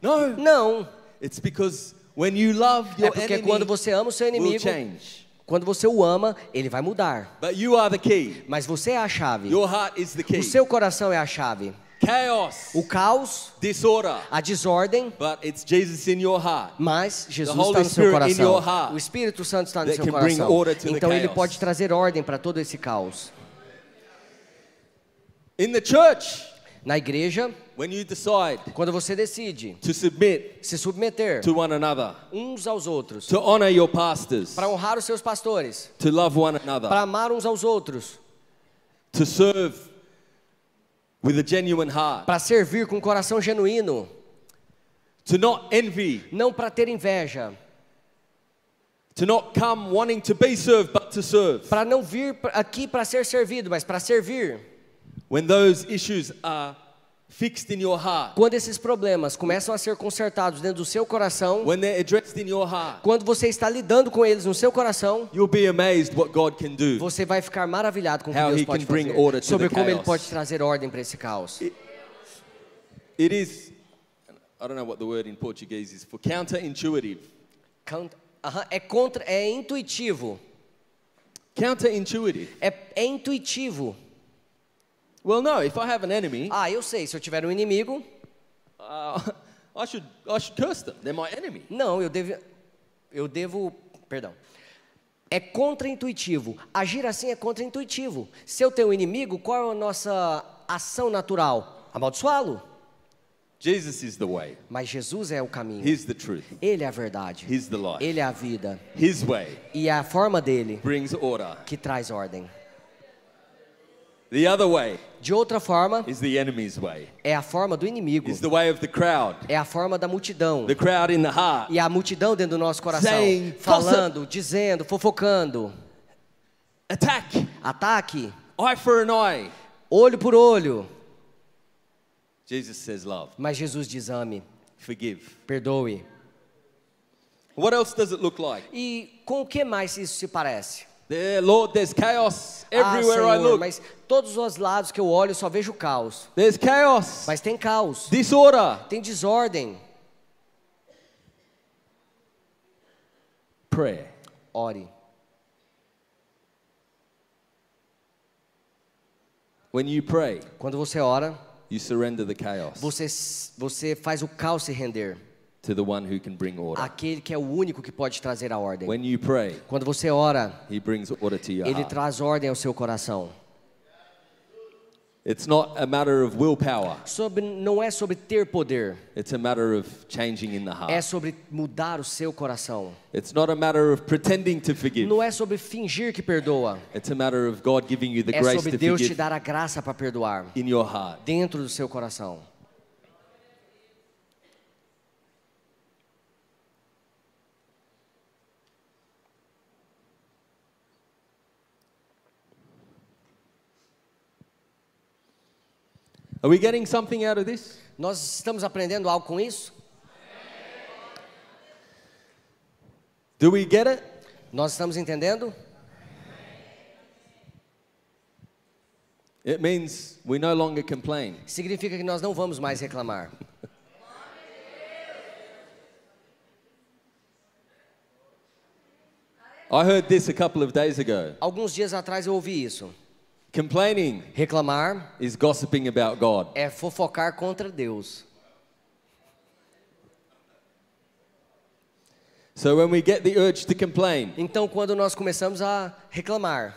No.
Não.
It's because when you love
É
your
porque
enemy,
quando você ama o seu
will
inimigo,
change.
quando você o ama, ele vai mudar.
But you are the key.
Mas você é a chave.
Your heart is the key.
O seu coração é a chave.
Chaos,
O caos,
disorder,
a desordem,
but it's Jesus in your heart.
mas Jesus
The Holy
está no seu
Spirit in your
coração.
heart
O Espírito Santo está no
that
seu
can bring
coração.
order to the
Então ele
chaos.
pode trazer ordem para todo esse caos.
In the church,
Na igreja,
when you decide
quando você decide
to submit
se submeter
to one another,
uns aos outros,
to honor your pastors,
para honrar os seus pastores,
to love one
para
another,
amar uns aos outros,
to serve with a genuine heart,
para servir com um coração genuíno,
to not envy,
não para ter inveja,
to not come wanting to be served but to serve.
para não vir aqui para ser servido, mas para servir.
When those issues are fixed in your heart,
Quando esses problemas começam a ser consertados dentro do seu coração,
when they're addressed in your heart,
quando você está lidando com eles no seu coração,
you'll be amazed what God can do.
você vai ficar maravilhado com o que
How
Deus
he
pode
can bring
fazer,
order to
sobre
the
como Ele
chaos.
pode trazer ordem para esse caos.
It is, I don't know what the word in Portuguese is, for counterintuitive.
É intuitivo.
Counterintuitive.
É intuitivo.
Well, no, if I have an enemy,
Eu sei, se eu tiver um inimigo,
I should curse them. They're my enemy.
não, eu devo, perdão. É contraintuitivo. Agir assim é contraintuitivo. Se eu tenho um inimigo, qual é a nossa ação natural? Amaldiçoá-lo.
Jesus is the way.
Mas Jesus é o caminho.
He's the truth.
Ele é a verdade.
He's the life.
Ele é a vida.
His way
E a forma dele
brings order.
que traz ordem.
The other way
De outra forma,
is the enemy's way.
é a forma do inimigo.
It's the way of the crowd.
É a forma da multidão.
The crowd in the heart.
E a multidão dentro do nosso coração.
Saying,
Falando, dizendo, fofocando.
Attack.
Ataque.
Eye for an eye.
Olho por olho.
Jesus says love.
Mas Jesus diz ame,
Forgive.
perdoe.
What else does it look like?
E com o que mais isso se parece?
There, Lord, there's chaos everywhere I
Senhor,
look.
mas todos os lados que eu olho só vejo caos.
There's chaos.
Mas tem caos,
Disorder.
tem desordem.
Prayer.
Ore.
When you pray,
Quando você ora,
you surrender the chaos.
você faz o caos se render.
to the one who can bring order.
Aquele que é o único que pode trazer a ordem.
When you pray,
Quando você ora,
he brings order to your
Ele
heart.
traz ordem ao seu coração.
It's not a matter of willpower.
Não é sobre ter poder,
It's a matter of changing in the
é
heart.
sobre mudar o seu coração.
It's not a matter of pretending to forgive.
Não é sobre fingir que perdoa,
It's a matter of God giving you the
é
grace
sobre
to
Deus te
forgive
dar a graça para perdoar
in your heart.
dentro do seu coração.
Are we getting something out of this?
Nós estamos aprendendo algo com isso?
Do we get it?
Nós estamos entendendo?
It means we no longer complain.
Significa que nós não vamos mais reclamar.
I heard this a couple of days ago.
Alguns dias atrás eu ouvi isso.
Complaining
Reclamar
is gossiping about God.
é fofocar contra Deus.
So when we get the urge to complain,
Então, quando nós começamos a reclamar,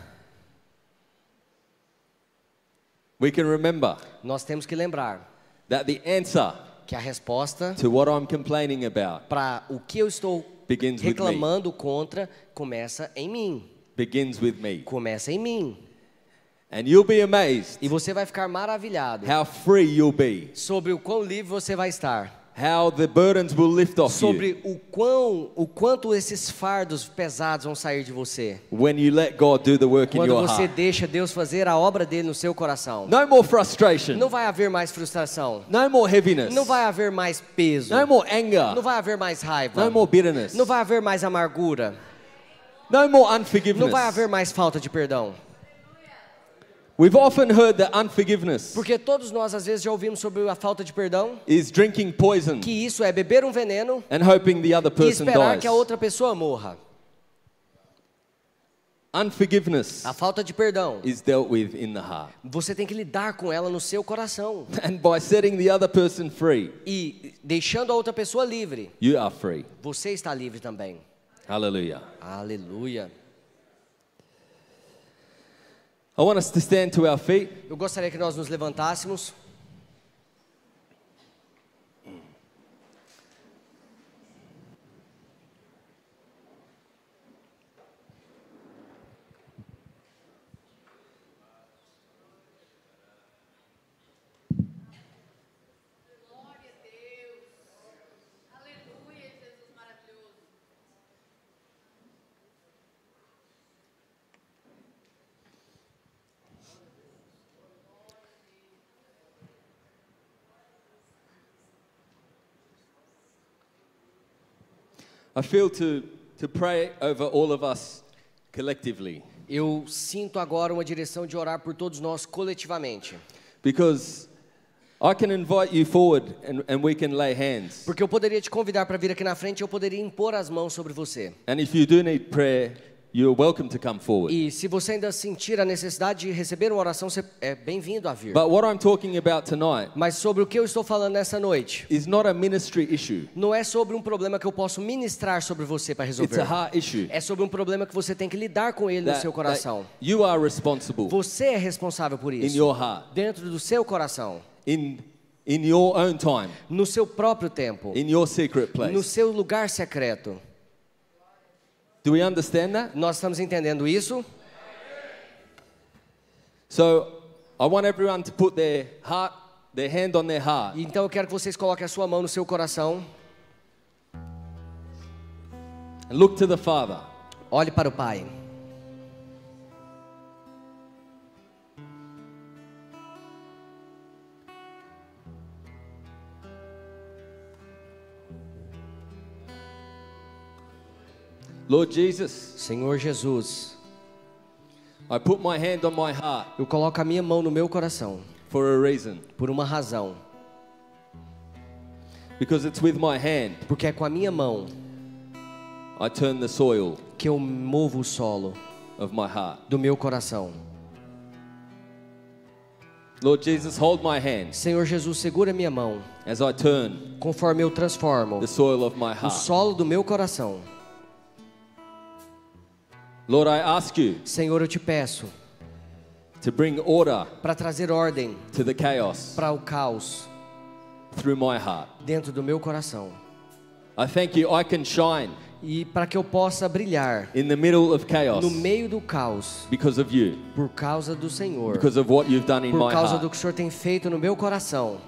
we can remember
nós temos que lembrar
that the answer
que a resposta
to what I'm complaining about
para o que eu estou
begins with me.
reclamando contra começa em mim.
Begins with me.
Começa em mim.
And you'll be amazed
E você vai ficar maravilhado
how free you'll be.
sobre o quão livre você vai estar.
How the burdens will lift off you
Sobre o quanto esses fardos pesados vão sair de você.
when you let God do the work in
Quando
your
você
heart.
deixa Deus fazer a obra dele no seu coração.
No more frustration.
Não vai haver mais frustração.
No more heaviness.
Não vai haver mais peso.
No more anger.
Não vai haver mais raiva.
No more bitterness.
Não vai haver mais amargura.
No more unforgiveness.
Não vai haver mais falta de perdão.
We've often heard that unforgiveness
Porque todos nós às vezes já ouvimos sobre a falta de perdão,
is drinking poison
que isso é beber um veneno
and hoping the other
e
person
esperar
dies.
que a outra pessoa morra.
Unforgiveness
A falta de perdão,
is dealt with in the heart.
você tem que lidar com ela no seu coração.
And by setting the other person free,
E deixando a outra pessoa livre,
you are free.
você está livre também.
Hallelujah.
Aleluia.
I want us to stand to our feet.
Eu gostaria que nós nos levantássemos.
Glória a Deus. Aleluia, Jesus maravilhoso.
I feel to pray over all of us collectively.
Eu sinto agora uma direção de orar por todos nós coletivamente.
Because I can invite you forward and we can lay hands.
Porque eu poderia te convidar para vir aqui na frente, eu poderia impor as mãos sobre você.
And if you do need prayer, you're welcome to come forward.
E se você ainda sentir a necessidade de receber uma oração, você é bem-vindo a vir.
But what I'm talking about tonight
Mas sobre o que eu estou falando nessa noite,
is not a ministry issue.
não é sobre um problema que eu posso ministrar sobre você para
It's
resolver.
a heart issue.
É sobre um problema que você tem que lidar com ele no seu coração.
you are responsible
Você é responsável por
in
isso.
your heart,
Dentro do seu coração,
in your own time,
no seu próprio tempo,
in your secret
no
place.
seu lugar secreto.
Do we understand that?
Nós estamos entendendo isso?
So I want everyone to put their hand on their heart,
Então eu quero que vocês coloquem a sua mão no seu coração.
and look to the Father.
Olhe para o Pai.
Lord Jesus,
Senhor Jesus,
I put my hand on my heart
eu coloco a minha mão no meu coração
for a reason.
por uma razão.
Because it's with my hand
Porque é com a minha mão
I turn the soil
que eu movo o solo
of my heart.
do meu coração.
Lord Jesus, hold my hand
Senhor Jesus, segura minha mão,
as I turn
conforme eu transformo
the soil of my
o
heart.
solo do meu coração.
Lord, I ask you
Senhor, eu te peço
to bring order
para trazer ordem
to the chaos
para o caos
through my heart.
dentro do meu coração.
I thank you I can shine
E para que eu possa brilhar
in the middle of chaos
no meio do caos,
because of you,
por causa do Senhor,
because of what you've done in
por
my
causa do
heart.
que o Senhor tem feito no meu coração.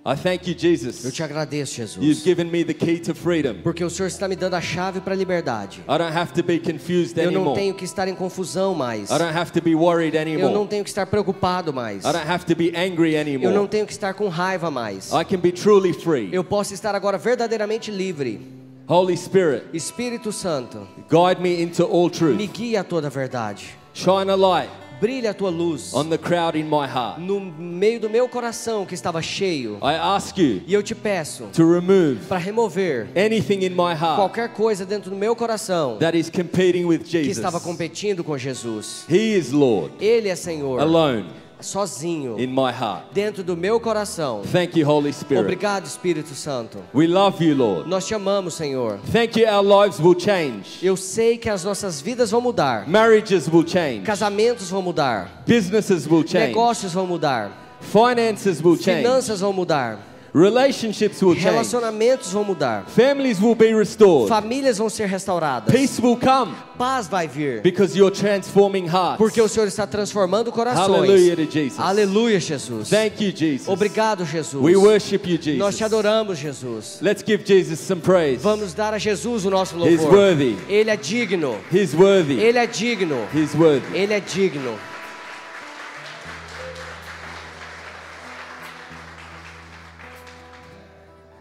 I thank you,
Eu
Jesus.
te agradeço,
You've
Jesus,
given me the key to freedom.
porque o Senhor está me dando a chave para a liberdade.
I don't have to be confused
Eu não
anymore.
tenho que estar em confusão mais.
I don't have to be worried
Eu não
anymore.
tenho que estar preocupado mais.
I don't have to be angry
Eu não
anymore.
tenho que estar com raiva mais.
I can be truly free.
Eu posso estar agora verdadeiramente livre.
Holy Spirit,
Espírito Santo,
guide me into all
me
truth.
guia a toda a verdade.
Shine a light
Brilha a tua luz
on the crowd in my heart.
no meio do meu coração que estava cheio.
I ask you
E eu te peço
to remove
para remover
anything in my heart
qualquer coisa dentro do meu coração
that is competing with
que
Jesus.
estava competindo com Jesus.
He is Lord,
Ele é Senhor,
alone
sozinho,
in my heart.
dentro do meu coração.
Thank you, Holy Spirit.
Obrigado, Espírito Santo.
We love you, Lord.
Nós te amamos, Senhor.
Thank you, our lives will change.
Eu sei que as nossas vidas vão mudar.
Marriages will change.
Casamentos vão mudar.
Businesses will change.
Negócios vão mudar.
Finances will change.
Finanças vão mudar.
Relationships will change.
Relacionamentos vão mudar.
Families will be restored.
Famílias vão ser restauradas.
Peace will come
Paz vai vir.
because you're transforming hearts.
Porque o Senhor está transformando corações.
Hallelujah to Jesus.
Aleluia, Jesus.
Thank you, Jesus.
Obrigado, Jesus.
We worship you, Jesus.
Nós te adoramos, Jesus.
Let's give Jesus some praise.
Vamos dar a Jesus o nosso
He's
louvor.
worthy.
Ele é digno.
He's worthy.
Ele é digno.
He's worthy.
Ele é digno.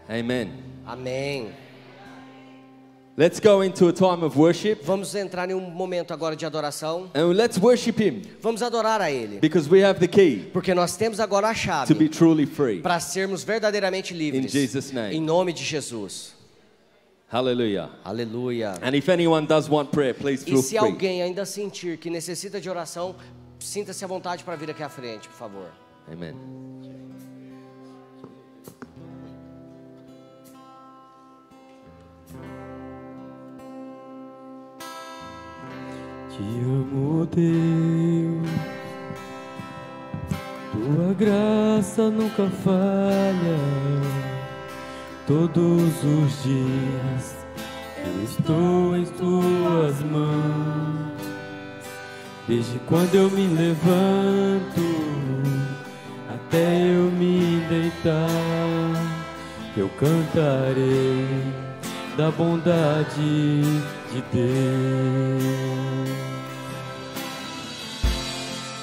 Amen.
Amém.
Let's go into a time of worship
Vamos entrar em um momento agora de adoração.
and let's worship Him
Vamos adorar a Ele.
because we have the key
Porque nós temos agora a
to be
chave
truly free.
para sermos verdadeiramente livres.
In Jesus' name.
Em nome de Jesus.
Hallelujah.
Aleluia.
And if anyone does want prayer, please
E
feel
se
free.
alguém ainda sentir que necessita de oração, sinta-se à vontade para vir aqui à frente, por favor.
Amen.
Te amo, Deus, tua graça nunca falha. Todos os dias eu estou em tuas mãos. Desde quando eu me levanto até eu me deitar, eu cantarei da bondade de Deus.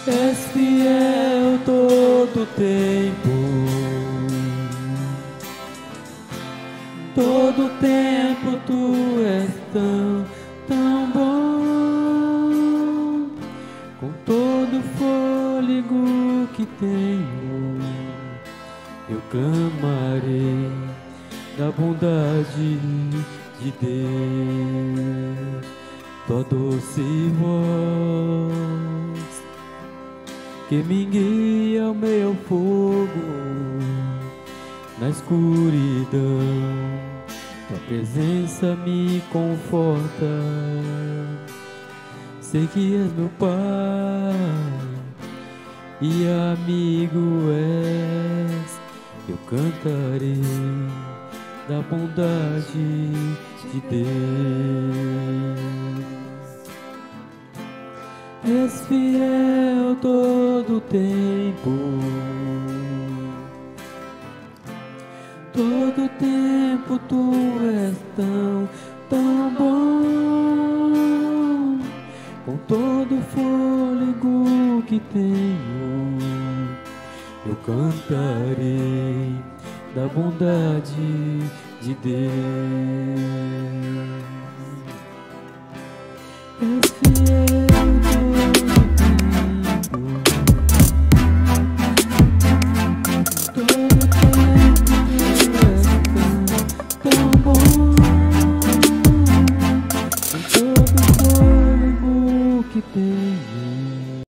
És fiel todo tempo, todo tempo tu és tão bom. Com todo fôlego que tenho, eu clamarei da bondade de Deus. Tua doce voz que me guia ao meu fogo na escuridão, tua presença me conforta. Sei que és meu Pai e amigo és. Eu cantarei da bondade de Deus. És fiel todo tempo, todo tempo tu és tão bom. Com todo fôlego que tenho, eu cantarei da bondade de Deus. És fiel todo tempo, todo tempo tu és tão